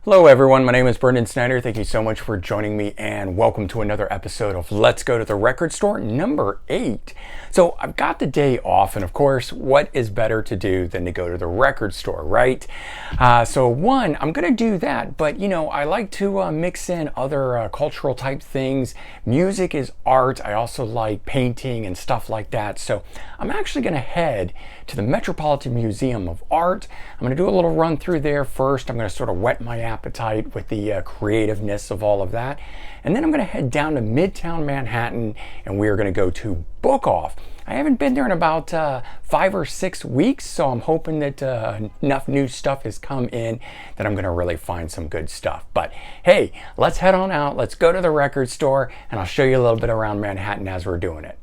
Hello everyone, my name is Brendan Snyder. Thank you so much for joining me and welcome to another episode of Let's Go to the Record Store number 8. So I've got the day off, and of course, what is better to do than to go to the record store, right? So one, I'm gonna do that, but I like to mix in other cultural type things. Music is art. I also like painting and stuff like that. So I'm actually gonna head to the Metropolitan Museum of Art. I'm gonna do a little run through there first. I'm gonna sort of whet my appetite with the creativeness of all of that. And then I'm going to head down to Midtown Manhattan and we are going to go to BookOff. I haven't been there in about 5 or 6 weeks, so I'm hoping that enough new stuff has come in that I'm going to really find some good stuff. But hey, let's head on out. Let's go to the record store and I'll show you a little bit around Manhattan as we're doing it.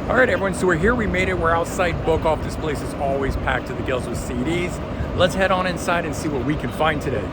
All right, everyone, so we're here. We made it. We're outside BookOff. This place is always packed to the gills with CDs. Let's head on inside and see what we can find today.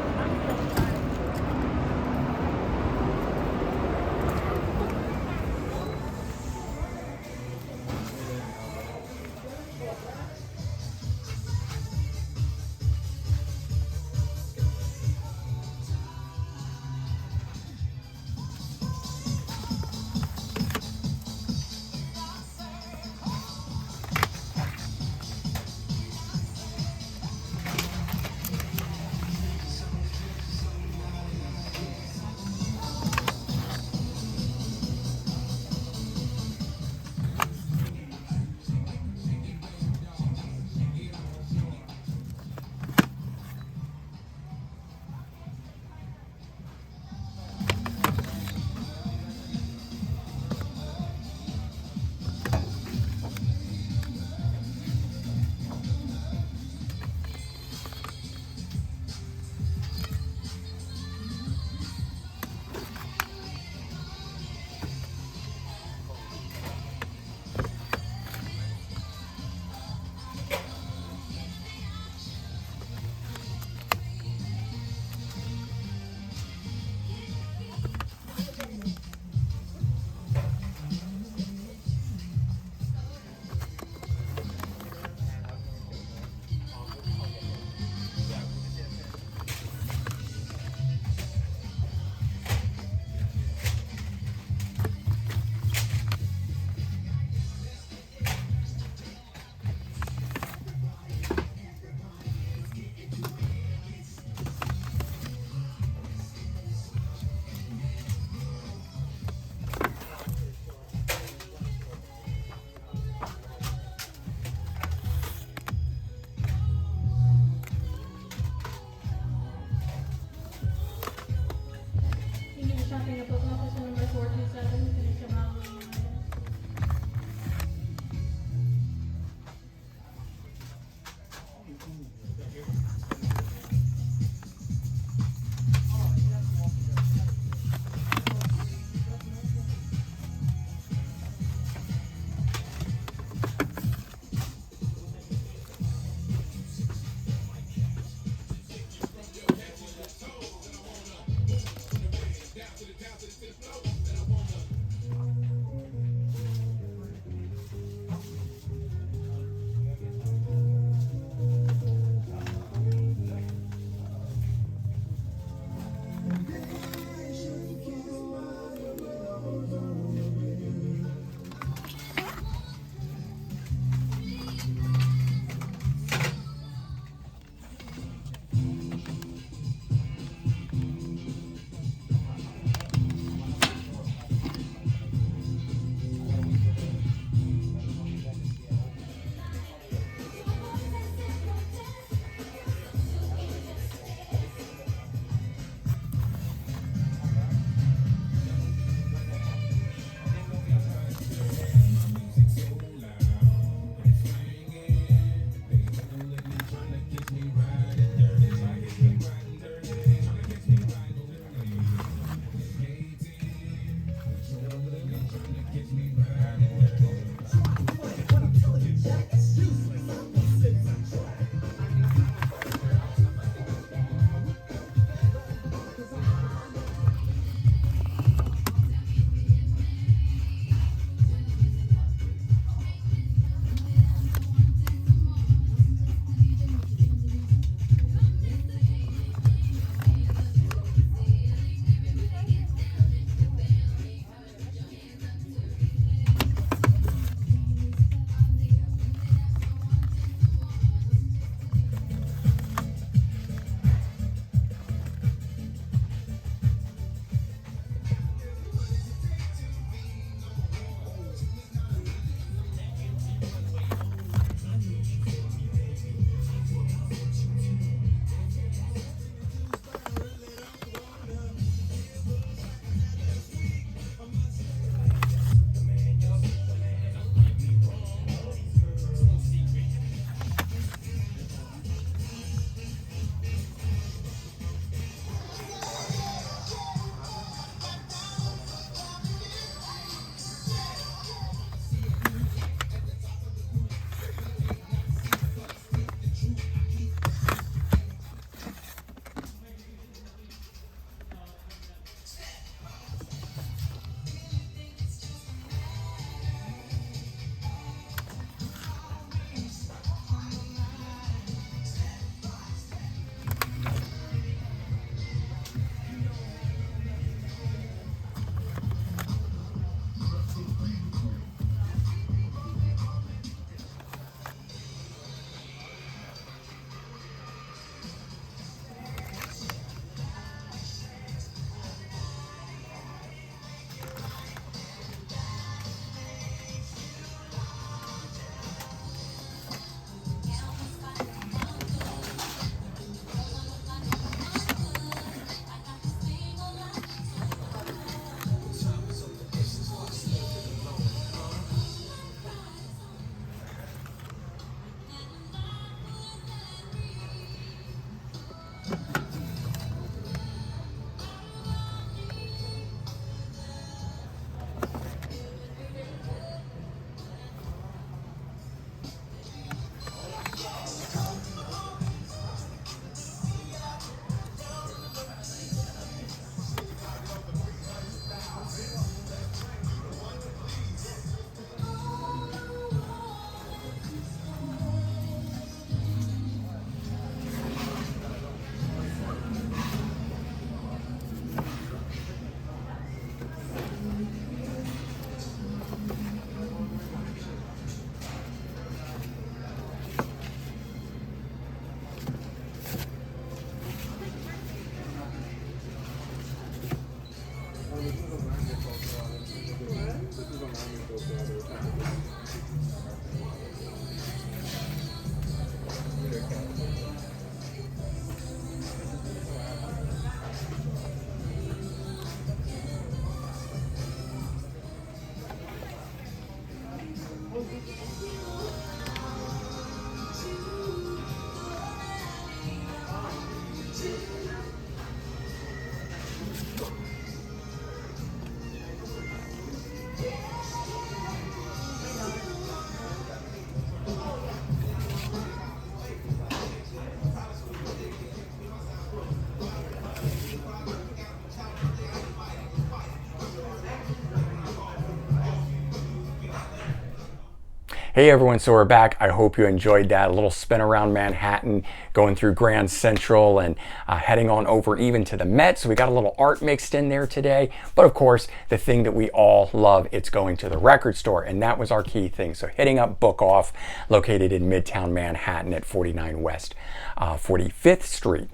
Hey everyone, so we're back. I hope you enjoyed that. A little spin around Manhattan, going through Grand Central and heading on over even to the Met. So we got a little art mixed in there today. But of course, the thing that we all love, it's going to the record store. And that was our key thing. So hitting up BookOff, located in Midtown Manhattan at 49 West 45th Street.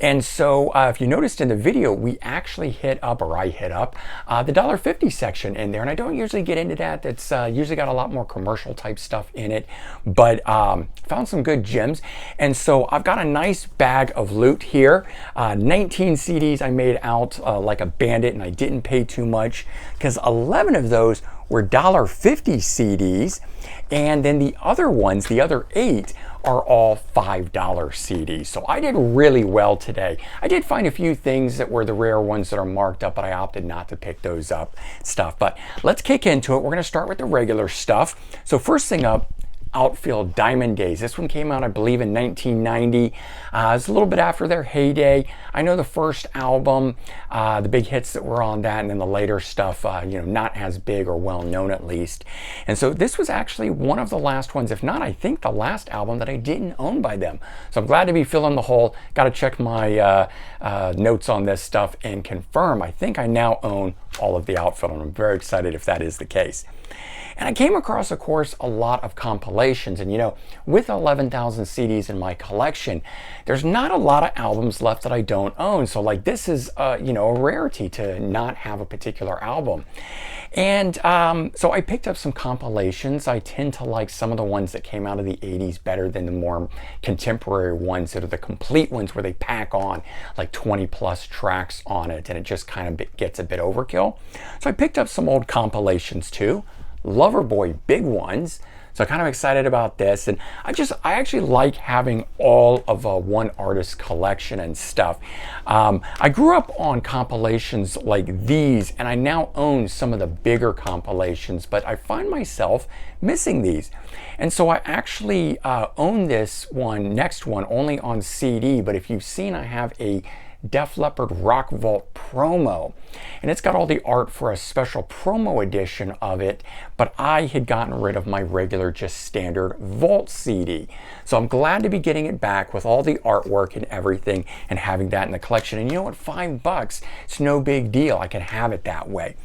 And so if you noticed in the video, we actually hit up, or I hit up, the $1.50 section in there. And I don't usually get into that. That's usually got a lot more commercial type stuff in it, but found some good gems. And so I've got a nice bag of loot here. 19 CDs I made out like a bandit, and I didn't pay too much because 11 of those were $1.50 CDs. And then the other ones, the other 8, are all $5 CDs. So I did really well today. I did find a few things that were the rare ones that are marked up, but I opted not to pick those up stuff. But let's kick into it. We're going to start with the regular stuff. So first thing up, Outfield Diamond Days. This one came out, I believe, in 1990. It's a little bit after their heyday. I know the first album, the big hits that were on that, and then the later stuff, not as big or well known at least. And so this was actually one of the last ones, if not, I think the last album that I didn't own by them. So I'm glad to be filling the hole. Got to check my notes on this stuff and confirm. I think I now own all of the Outfield, and I'm very excited if that is the case. And I came across, of course, a lot of compilations. And, with 11,000 CDs in my collection, there's not a lot of albums left that I don't own. So, like, this is, a rarity to not have a particular album. And so I picked up some compilations. I tend to like some of the ones that came out of the 80s better than the more contemporary ones that are the complete ones where they pack on like 20 plus tracks on it, and it just kind of gets a bit overkill. So I picked up some old compilations too. Loverboy big ones. So kind of excited about this, and I actually like having all of one artist's collection and stuff. I grew up on compilations like these, and I now own some of the bigger compilations, but I find myself missing these. And so I actually own this next one only on CD, but if you've seen, I have a Def Leppard Rock Vault promo, and it's got all the art for a special promo edition of it, but I had gotten rid of my regular just standard Vault CD. So I'm glad to be getting it back with all the artwork and everything and having that in the collection. And you know what, $5, it's no big deal. I can have it that way.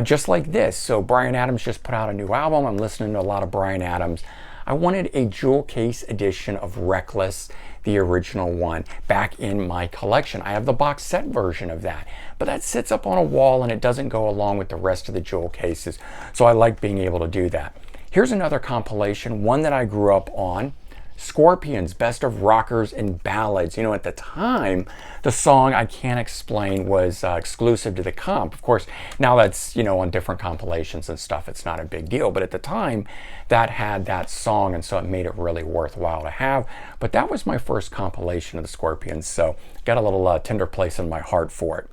Just like this. So Bryan Adams just put out a new album. I'm listening to a lot of Bryan Adams. I wanted a jewel case edition of Reckless, the original one, back in my collection. I have the box set version of that, but that sits up on a wall and it doesn't go along with the rest of the jewel cases. So I like being able to do that. Here's another compilation, one that I grew up on. Scorpions, Best of Rockers and Ballads. At the time, the song I Can't Explain was exclusive to the comp. Of course, now that's, on different compilations and stuff, it's not a big deal. But at the time, that had that song, and so it made it really worthwhile to have. But that was my first compilation of the Scorpions, so got a little tender place in my heart for it.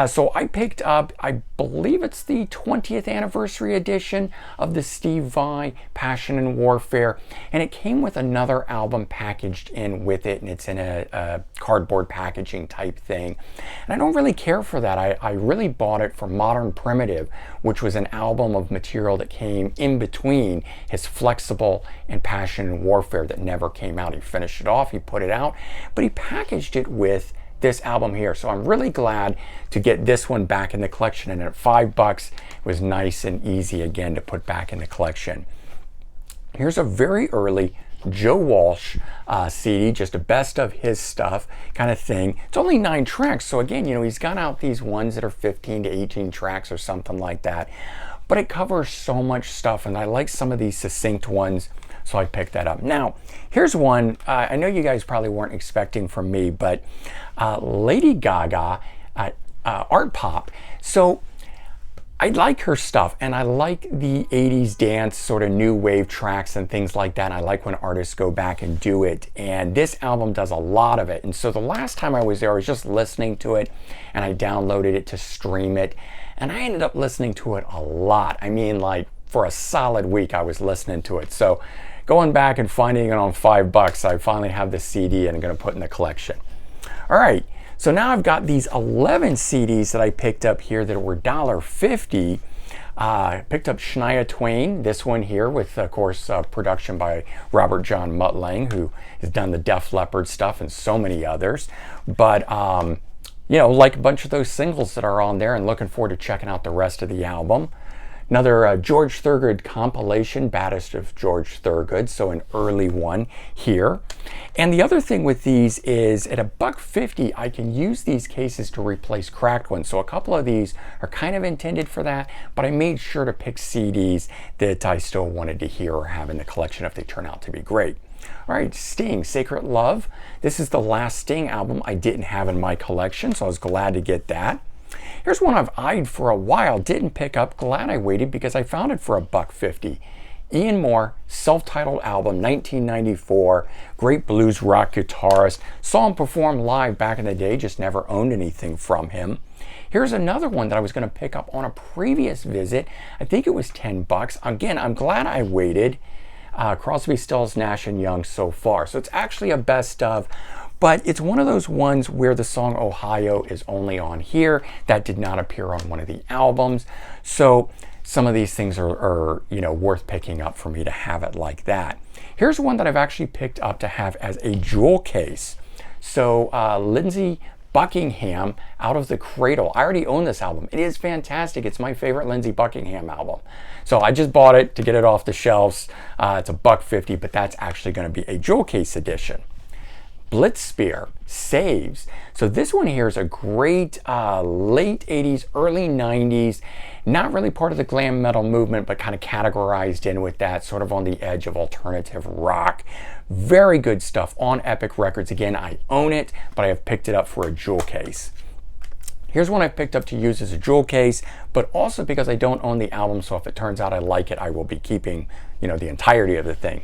So I picked up, I believe it's the 20th anniversary edition of the Steve Vai Passion and Warfare, and it came with another album packaged in with it, and it's in a cardboard packaging type thing. And I don't really care for that. I really bought it for Modern Primitive, which was an album of material that came in between his Flexible and Passion and Warfare that never came out. He finished it off, he put it out, but he packaged it with this album here. So I'm really glad to get this one back in the collection, and at $5 it was nice and easy again to put back in the collection. Here's a very early Joe Walsh CD, just a best of his stuff kind of thing. It's only 9 tracks, so again, he's got out these ones that are 15 to 18 tracks or something like that, but it covers so much stuff, and I like some of these succinct ones, so I picked that up. Now, here's one I know you guys probably weren't expecting from me, but Lady Gaga, Art Pop. So I like her stuff, and I like the 80s dance sort of new wave tracks and things like that. And I like when artists go back and do it, and this album does a lot of it. And so the last time I was there, I was just listening to it, and I downloaded it to stream it, and I ended up listening to it a lot. I mean, like for a solid week I was listening to it. So going back and finding it on $5, I finally have the CD and I'm going to put in the collection. All right, so now I've got these 11 CDs that I picked up here that were $1.50, Picked up Shania Twain, this one here with, of course, production by Robert John Muttlang, who has done the Def Leppard stuff and so many others. But, you know, like a bunch of those singles that are on there, and looking forward to checking out the rest of the album. Another George Thorogood compilation, Baddest of George Thorogood, so an early one here. And the other thing with these is at $1.50, I can use these cases to replace cracked ones. So a couple of these are kind of intended for that, but I made sure to pick CDs that I still wanted to hear or have in the collection if they turn out to be great. All right, Sting, Sacred Love. This is the last Sting album I didn't have in my collection, so I was glad to get that. Here's one I've eyed for a while, didn't pick up, glad I waited because I found it for $1.50. Ian Moore, self-titled album, 1994, great blues rock guitarist. Saw him perform live back in the day, just never owned anything from him. Here's another one that I was going to pick up on a previous visit. I think it was $10. Again, I'm glad I waited. Crosby, Stills, Nash & Young so far. So it's actually a best of. But it's one of those ones where the song Ohio is only on here. That did not appear on one of the albums. So some of these things are you know, worth picking up for me to have it like that. Here's one that I've actually picked up to have as a jewel case. So Lindsey Buckingham, Out of the Cradle. I already own this album. It is fantastic. It's my favorite Lindsey Buckingham album. So I just bought it to get it off the shelves. It's $1.50, but that's actually going to be a jewel case edition. Blitzspear, Saves. So this one here is a great late 80s, early 90s, not really part of the glam metal movement, but kind of categorized in with that, sort of on the edge of alternative rock. Very good stuff on Epic Records. Again, I own it, but I have picked it up for a jewel case. Here's one I've picked up to use as a jewel case, but also because I don't own the album, so if it turns out I like it, I will be keeping, you know, the entirety of the thing.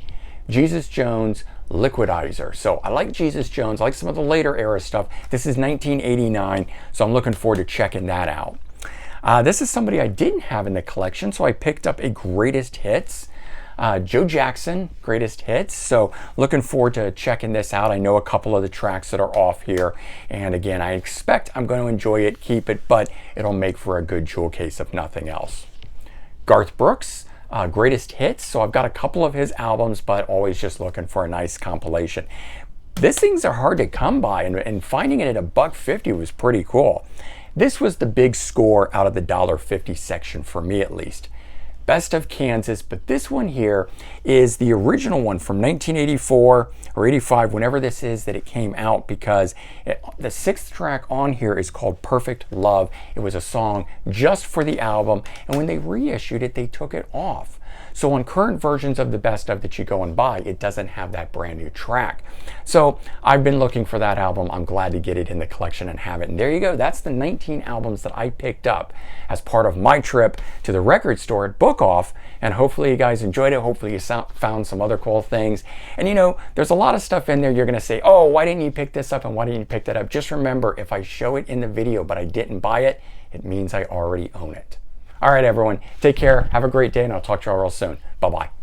Jesus Jones, Liquidizer. So I like Jesus Jones, I like some of the later era stuff. This is 1989, so I'm looking forward to checking that out. This is somebody I didn't have in the collection, so I picked up a Greatest Hits. Joe Jackson, Greatest Hits. So looking forward to checking this out. I know a couple of the tracks that are off here. And again, I expect I'm going to enjoy it, keep it, but it'll make for a good jewel case if nothing else. Garth Brooks, Greatest Hits. So I've got a couple of his albums, but always just looking for a nice compilation. These things are hard to come by, and finding it at $1.50 was pretty cool. This was the big score out of the $1.50 section for me, at least. Best of Kansas, but this one here is the original one from 1984 or 85, whenever this is that it came out, because the 6th track on here is called Perfect Love. It was a song just for the album, and when they reissued it, they took it off. So on current versions of the best of that you go and buy, it doesn't have that brand new track. So I've been looking for that album. I'm glad to get it in the collection and have it. And there you go. That's the 19 albums that I picked up as part of my trip to the record store at BookOff. And hopefully you guys enjoyed it. Hopefully you found some other cool things. And you know, there's a lot of stuff in there you're going to say, oh, why didn't you pick this up and why didn't you pick that up? Just remember, if I show it in the video but I didn't buy it, it means I already own it. All right, everyone, take care. Have a great day, and I'll talk to you all real soon. Bye-bye.